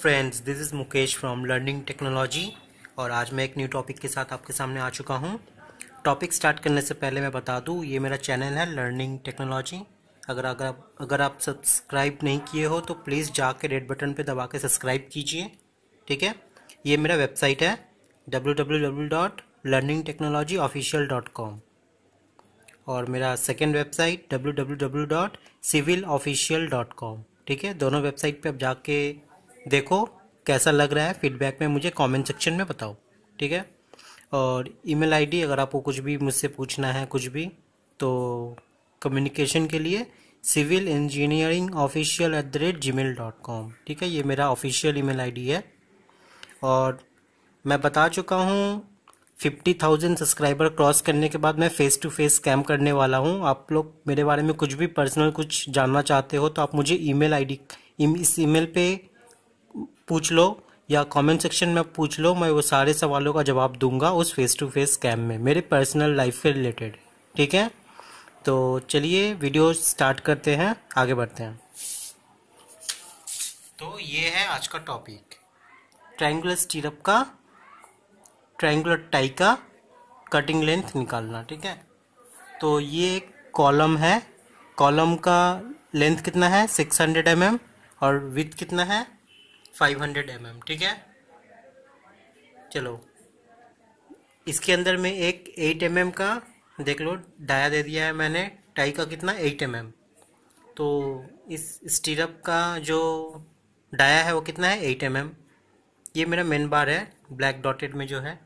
Friends, this is Mukesh from learning technology और आज मैं एक न्यू टॉपिक के साथ आपके सामने आ चुका हूँ। टॉपिक स्टार्ट करने से पहले मैं बता दूँ, ये मेरा चैनल है लर्निंग टेक्नोलॉजी। अगर आप सब्सक्राइब नहीं किए हो तो प्लीज़ जाके रेड बटन पे दबा के सब्सक्राइब कीजिए, ठीक है। ये मेरा वेबसाइट है www.learningtechnologyofficial.com और मेरा सेकेंड वेबसाइट www.civilofficial.com, ठीक है। दोनों वेबसाइट पे आप जाके देखो कैसा लग रहा है, फीडबैक में मुझे कमेंट सेक्शन में बताओ, ठीक है। और ईमेल आईडी अगर आपको कुछ भी मुझसे पूछना है कुछ भी तो कम्युनिकेशन के लिए civilengineeringofficial@gmail.com, ठीक है। ये मेरा ऑफिशियल ईमेल आईडी है। और मैं बता चुका हूँ 50,000 सब्सक्राइबर क्रॉस करने के बाद मैं फेस टू फेस स्कैम करने वाला हूँ। आप लोग मेरे बारे में कुछ भी पर्सनल कुछ जानना चाहते हो तो आप मुझे ईमेल आईडी इस ईमेल पे पूछ लो या कमेंट सेक्शन में पूछ लो, मैं वो सारे सवालों का जवाब दूंगा उस फेस टू फेस स्कैम में, मेरे पर्सनल लाइफ से रिलेटेड, ठीक है। तो चलिए वीडियो स्टार्ट करते हैं, आगे बढ़ते हैं। तो ये है आज का टॉपिक, ट्रायंगुलर स्टीरअप का, ट्रायंगुलर टाई का कटिंग लेंथ निकालना, ठीक है। तो ये एक कॉलम है, कॉलम का लेंथ कितना है 600 mm और विड्थ कितना है 500 mm, ठीक है। चलो इसके अंदर में एक 8 mm का देख लो डाया दे दिया है मैंने, टाई का कितना 8 mm। तो इस स्टीरअप का जो डाया है वो कितना है 8 mm। ये मेरा मेन बार है ब्लैक डॉटेड में जो है,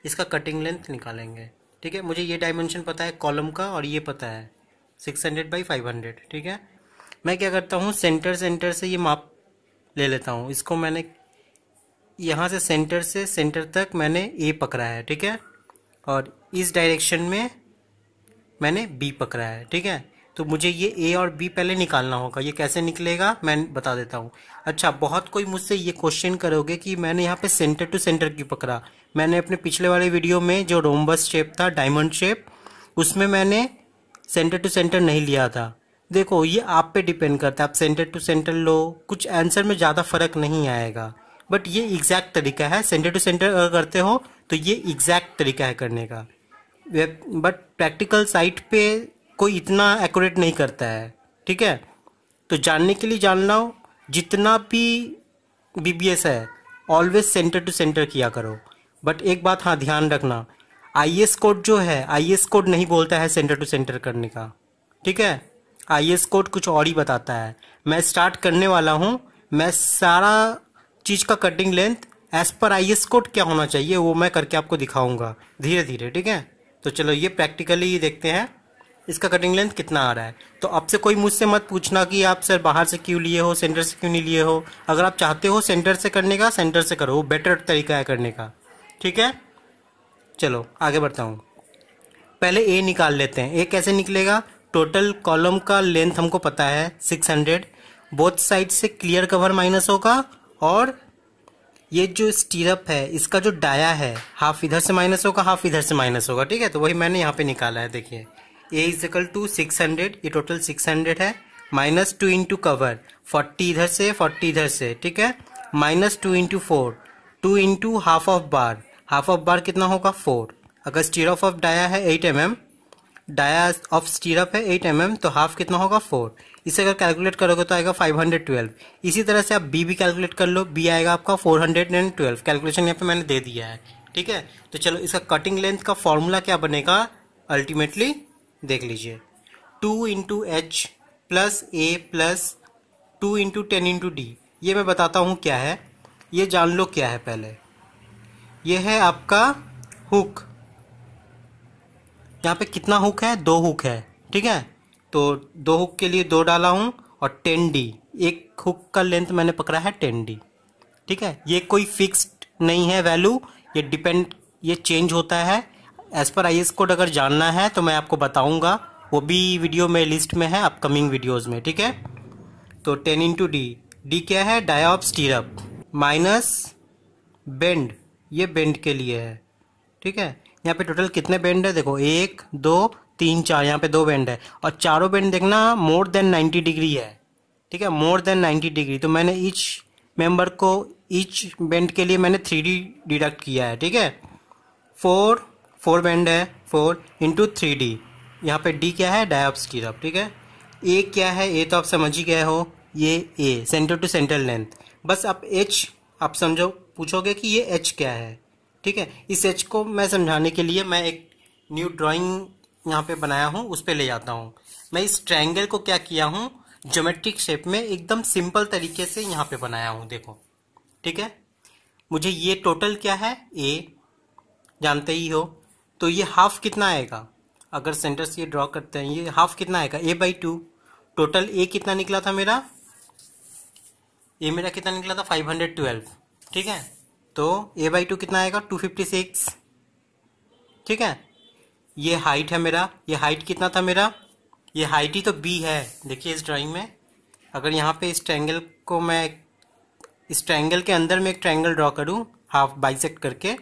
इसका कटिंग लेंथ निकालेंगे, ठीक है। मुझे ये डायमेंशन पता है कॉलम का और ये पता है 600/500, ठीक है। मैं क्या करता हूँ सेंटर से ये माप ले लेता हूँ। इसको मैंने यहाँ से सेंटर तक मैंने ए पकड़ा है, ठीक है। और इस डायरेक्शन में मैंने बी पकड़ा है, ठीक है। तो मुझे ये ए और बी पहले निकालना होगा। ये कैसे निकलेगा मैं बता देता हूँ। अच्छा, बहुत कोई मुझसे ये क्वेश्चन करोगे कि मैंने यहाँ पे सेंटर टू सेंटर क्यों पकड़ा। मैंने अपने पिछले वाले वीडियो में जो रोम्बस शेप था, डायमंड शेप, उसमें मैंने सेंटर टू सेंटर नहीं लिया था। देखो ये आप पे डिपेंड करता है, आप सेंटर टू सेंटर लो, कुछ आंसर में ज़्यादा फर्क नहीं आएगा, बट ये एग्जैक्ट तरीका है। सेंटर टू सेंटर अगर करते हो तो ये एग्जैक्ट तरीका है करने का, बट प्रैक्टिकल साइट पे कोई इतना एक्यूरेट नहीं करता है, ठीक है। तो जानने के लिए जान लो, जितना भी बीबीएस है ऑलवेज सेंटर टू सेंटर किया करो। बट एक बात हाँ ध्यान रखना, आईएस कोड जो है, आईएस कोड नहीं बोलता है सेंटर टू सेंटर करने का, ठीक है। आईएस कोड कुछ और ही बताता है। मैं स्टार्ट करने वाला हूँ, मैं सारा चीज़ का cutting length as per IS code क्या होना चाहिए वो मैं करके आपको दिखाऊंगा धीरे धीरे, ठीक है। तो चलो ये प्रैक्टिकली देखते हैं इसका कटिंग लेंथ कितना आ रहा है। तो आपसे कोई मुझसे मत पूछना कि आप सर बाहर से क्यों लिए हो, सेंटर से क्यों नहीं लिए हो। अगर आप चाहते हो सेंटर से करने का, सेंटर से करो, वो बेटर तरीका है करने का, ठीक है। चलो आगे बढ़ता हूँ। पहले ए निकाल लेते हैं। ए कैसे निकलेगा, टोटल कॉलम का लेंथ हमको पता है 600, बोथ साइड से क्लियर कवर माइनस होगा और ये जो स्टीरअप है इसका जो डाया है हाफ इधर से माइनस होगा, हाफ इधर से माइनस होगा, ठीक है। तो वही मैंने यहाँ पे निकाला है, देखिए ए इज इक्वल टू 600, ये टोटल 600 है, माइनस 2 इंटू कवर 40 इधर से 40 इधर से, ठीक है, minus 2 into 4, 2 into half of bar, half of बार कितना होगा 4। अगर स्टीरअप ऑफ डाया है 8 mm, डाया ऑफ स्टीरअप है 8 mm, तो हाफ कितना होगा 4। इसे अगर कैलकुलेट करोगे तो आएगा 512। इसी तरह से आप बी भी कैलकुलेट कर लो, बी आएगा आपका 412। कैलकुलेशन यहाँ पे मैंने दे दिया है, ठीक है। तो चलो इसका कटिंग लेंथ का फॉर्मूला क्या बनेगा अल्टीमेटली देख लीजिए, 2 इंटू एच प्लस ए प्लस 2 इंटू 10 इंटू डी। ये मैं बताता हूँ क्या है, ये जान लो क्या है पहले। ये है आपका हुक, यहाँ पे कितना हुक है 2 हुक है, ठीक है। तो 2 हुक के लिए 2 डाला हूँ और 10D, एक हुक का लेंथ मैंने पकड़ा है 10D, ठीक है। ये कोई फिक्स्ड नहीं है वैल्यू, ये डिपेंड, ये चेंज होता है एज पर आईएस कोड। अगर जानना है तो मैं आपको बताऊंगा, वो भी वीडियो में लिस्ट में है अपकमिंग वीडियोस में, ठीक है। तो 10 इंटू डी, डी क्या है dia of stirrup, minus bend, ये बेंड के लिए है, ठीक है। यहाँ पे टोटल कितने बेंड है देखो, 1 2 3 4, यहाँ पे 2 बेंड है और चारों बेंड देखना मोर देन 90 डिग्री है, ठीक है, मोर देन 90 डिग्री। तो मैंने ईच मेंबर को ईच बेंड के लिए मैंने 3D डिडक्ट किया है, ठीक है। 4 बेंड है, 4 इंटू 3D। यहाँ पे D क्या है, डाई ऑफ स्टीरअप, ठीक है। A क्या है, A तो आप समझ ही गए हो, ये A centre to centre length. बस आप H आप समझो, पूछोगे कि ये H क्या है, ठीक है। इस H को मैं समझाने के लिए मैं एक न्यू ड्राइंग यहाँ पे बनाया हूँ, उस पे ले जाता हूँ। मैं इस ट्रायंगल को क्या किया हूँ, ज्योमेट्रिक शेप में एकदम सिंपल तरीके से यहाँ पे बनाया हूँ, देखो, ठीक है। मुझे ये टोटल क्या है, A जानते ही हो, तो ये हाफ कितना आएगा, अगर सेंटर से ये ड्रॉ करते हैं, ये हाफ कितना आएगा, A/2। टोटल A कितना निकला था मेरा, A मेरा कितना निकला था 512, ठीक है। तो A/2 कितना आएगा 256, ठीक है। ये हाइट है मेरा, ये हाइट कितना था मेरा, ये हाइट ही तो B है। देखिए इस ड्राइंग में, अगर यहाँ पे इस ट्रायंगल को मैं, इस ट्रायंगल के अंदर मैं एक ट्रायंगल ड्रॉ करूँ हाफ बाइसेक्ट करके,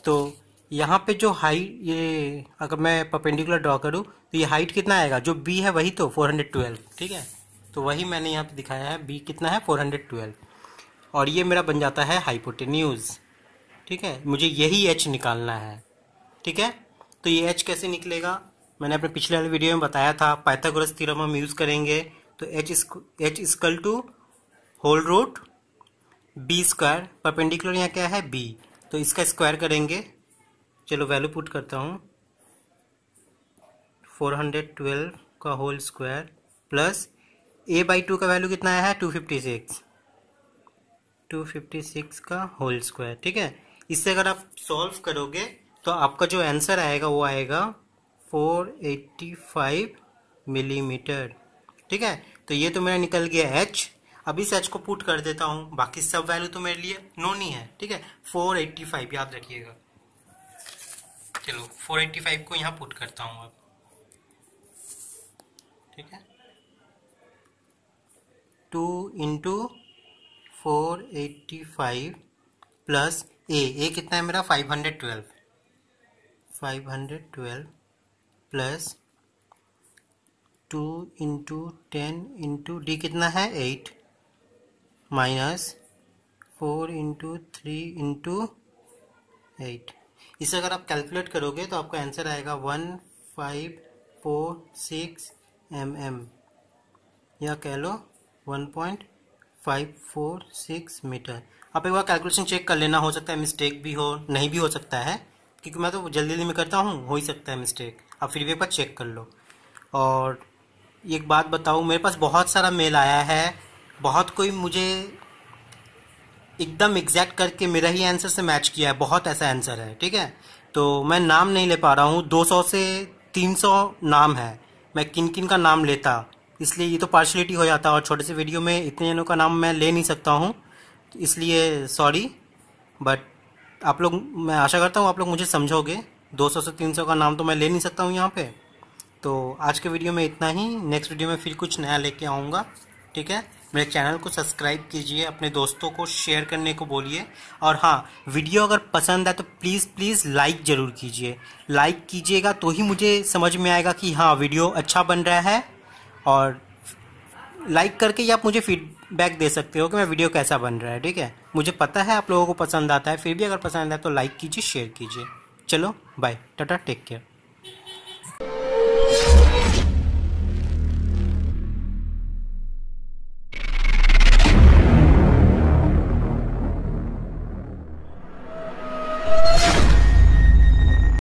तो यहाँ पे जो हाइट, ये अगर मैं परपेंडिकुलर ड्रॉ करूँ तो ये हाइट कितना आएगा, जो B है वही तो 412, ठीक है। तो वही मैंने यहाँ पे दिखाया है, B कितना है 412, और ये मेरा बन जाता है हाइपोटेन्यूज, ठीक है। मुझे यही H निकालना है, ठीक है। तो ये H कैसे निकलेगा, मैंने अपने पिछले वाले वीडियो में बताया था, पाइथागोरस थ्योरम हम यूज़ करेंगे। तो H equal to whole root B square, perpendicular यहाँ क्या है B, तो इसका स्क्वायर करेंगे। चलो वैल्यू पुट करता हूँ, 412 का होल स्क्वायर प्लस A/2 का वैल्यू कितना आया है 256 का होल स्क्वायर, ठीक है। इससे अगर आप सॉल्व करोगे तो आपका जो आंसर आएगा वो आएगा 485 मिलीमीटर, ठीक है। तो ये तो मेरा निकल गया H। अब इस H को पुट कर देता हूँ, बाकी सब वैल्यू तो मेरे लिए नोन ही है, ठीक है। 485 याद रखिएगा। चलो 485 को यहाँ पुट करता हूँ अब, ठीक है। 2 इंटू 485 प्लस A कितना है मेरा 512 प्लस 2 इंटू 10 इंटू D कितना है 8 माइनस 4 इंटू 3 इंटू 8। इसे अगर आप कैलकुलेट करोगे तो आपका आंसर आएगा 1546 mm, या कह लो 1.546 मीटर। आप एक बार कैलकुलेशन चेक कर लेना, हो सकता है मिस्टेक भी हो, नहीं भी हो सकता है, क्योंकि मैं तो जल्दी जल्दी में करता हूँ, हो ही सकता है मिस्टेक। आप फिर भी एक बार चेक कर लो। और एक बात बताऊँ, मेरे पास बहुत सारा मेल आया है, बहुत कोई मुझे एकदम एग्जैक्ट करके मेरा ही आंसर से मैच किया है, बहुत ऐसा आंसर है, ठीक है। तो मैं नाम नहीं ले पा रहा हूँ, 200 से 300 नाम है, मैं किन किन का नाम लेता, इसलिए ये तो पार्शलिटी हो जाता है, और छोटे से वीडियो में इतने जनों का नाम मैं ले नहीं सकता हूँ, इसलिए सॉरी। बट आप लोग, मैं आशा करता हूँ आप लोग मुझे समझोगे, 200 से 300 का नाम तो मैं ले नहीं सकता हूँ यहाँ पे। तो आज के वीडियो में इतना ही, नेक्स्ट वीडियो में फिर कुछ नया लेके आऊँगा, ठीक है। मेरे चैनल को सब्सक्राइब कीजिए, अपने दोस्तों को शेयर करने को बोलिए, और हाँ, वीडियो अगर पसंद है तो प्लीज़ लाइक ज़रूर कीजिए। लाइक कीजिएगा तो ही मुझे समझ में आएगा कि हाँ वीडियो अच्छा बन रहा है, और लाइक करके ही आप मुझे फीडबैक दे सकते हो कि मैं वीडियो कैसा बन रहा है, ठीक है। मुझे पता है आप लोगों को पसंद आता है, फिर भी अगर पसंद है तो लाइक कीजिए, शेयर कीजिए। चलो बाय, टाटा, टेक केयर।